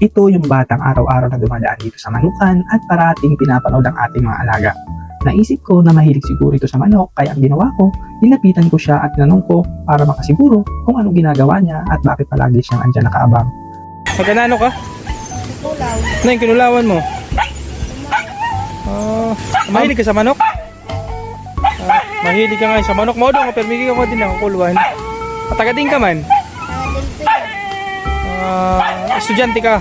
Ito yung batang araw-araw na dumadaan dito sa manukan at parating pinapanood ang ating mga alaga. Naisip ko na mahilig siguro ito sa manok, kaya ang ginawa ko, nilapitan ko siya at tinanong ko para makasiguro kung anong ginagawa niya at bakit palagi siyang andyan nakaabang. Magkanano ka? Kulaw. Ano yung kinulawan mo? Mahilig ka sa manok? Mahilig ka nga sa manok mo doon, pero hindi ka din ang kulwan. Patagading ka man? Delphi. Estudyante ka?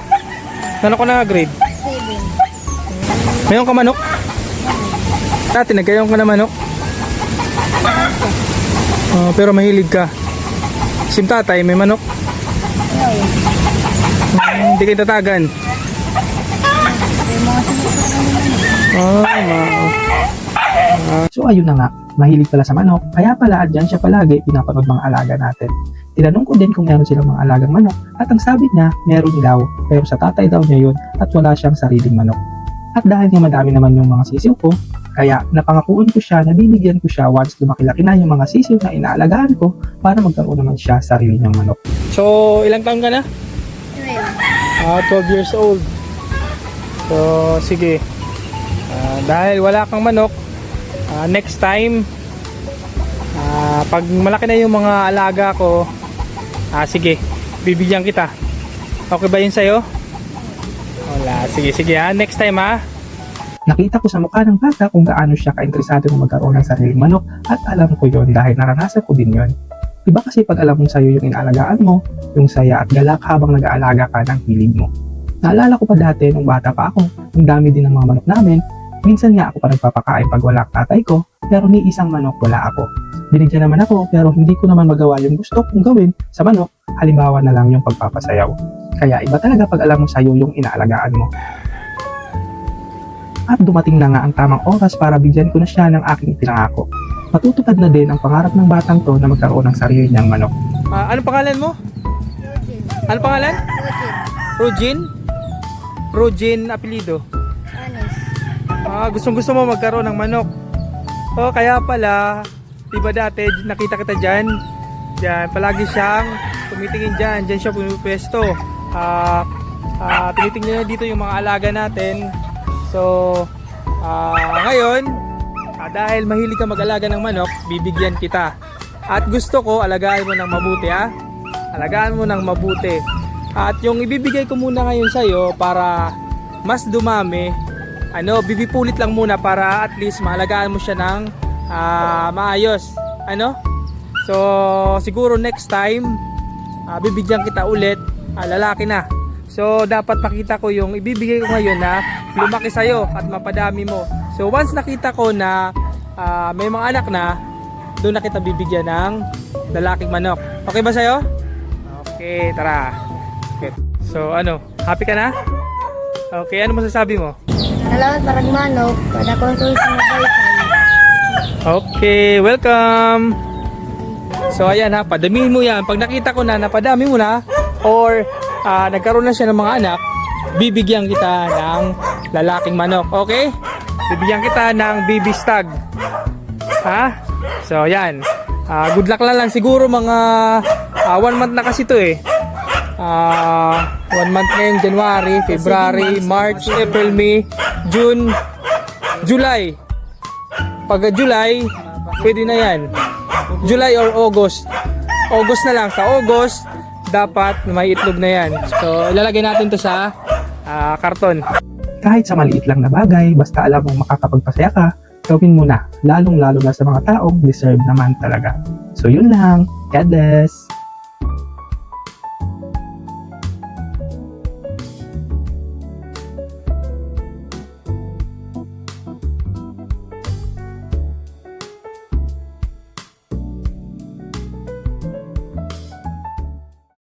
Ano ko na grade? 7. Mayroon ka manok? Dati nagkayong ka na manok? Pero mahilig ka. Sim tatay, may manok? Hindi kayo tatagan? So ayun na nga, mahilig pala sa manok, kaya pala andyan siya palagi pinapanood mga alaga natin. Tinanong ko din kung meron silang mga alagang manok at ang sabi niya, meron daw, pero sa tatay daw niya yun at wala siyang sariling manok. At dahil nga madami naman yung mga sisiw ko, kaya napangakuan ko siya na bibigyan ko siya once lumaki-laki na yung mga sisiw na inaalagaan ko para magkaroon naman siya sarili niyang manok. So, ilang taon ka na? 12. 12 years old. So, sige. Dahil wala kang manok, next time, pag malaki na yung mga alaga ko, sige, bibigyan kita. Okay ba yun sa'yo? Wala, sige, next time Nakita ko sa mukha ng bata kung gaano siya ka-interesado na magkaroon ng sariling manok at alam ko yon dahil naranasan ko din yon. Diba kasi pag alam mong sa'yo yung inaalagaan mo, yung saya at galak habang nag-aalaga ka ng hilig mo. Naalala ko pa dati nung bata pa ako, ang dami din ng mga manok namin. Minsan nga ako pa nagpapakain pag wala ang tatay ko, pero ni isang manok wala ako. Binigyan naman ako pero hindi ko naman magawa yung gusto kong gawin sa manok, halimbawa na lang yung pagpapasayaw. Kaya iba talaga pag alam mo sa'yo yung inaalagaan mo. At dumating na nga ang tamang oras para bigyan ko na siya ng aking pinangako. Matutupad na din ang pangarap ng batang to na magkaroon ng sarili niyang manok. Anong pangalan mo? Rogin. Anong pangalan? Rogin. Rogin apelido. Anis. Gusto mo magkaroon ng manok. Kaya pala, diba dati nakita kita dyan? Diyan, palagi siyang tumitingin dyan. Diyan siya pumipwesto. Tinitingnan niya dito yung mga alaga natin. So, ngayon, dahil mahilig ka mag-alaga ng manok, bibigyan kita. At gusto ko, alagaan mo ng mabuti Alagaan mo ng mabuti. At yung ibibigay ko muna ngayon sa'yo para mas dumami, bibipulit lang muna para at least maalagaan mo siya ng maayos. So, siguro next time, bibigyan kita ulit, lalaki na. So, dapat makita ko yung ibibigay ko ngayon na lumaki sa'yo at mapadami mo. So, once nakita ko na may mga anak na, doon na kita bibigyan ng lalaking manok. Okay ba sa'yo? Okay, tara. Okay. So, happy ka na? Okay, ano masasabi mo? Salamat parang manok. Pada konsul sa mabaytay. Okay, welcome! So, ayan padamihin mo yan. Pag nakita ko na napadami mo na, or nagkaroon na siya ng mga anak, bibigyan kita ng lalaking manok. Okay? Bibigyan kita ng baby stag. So, yan. Good luck lang. Siguro mga 1 month na kasi ito 1 month ngayon, January, February, March, April, May, June, July. Pag July, pwede na yan. July or August. August na lang. Sa August, dapat may itlog na yan. So, ilalagay natin to sa karton. Kahit sa maliit lang na bagay, basta alam mong makakapagpasaya ka, gawin mo na. Lalong-lalo na sa mga taong deserve naman talaga. So yun lang. God bless!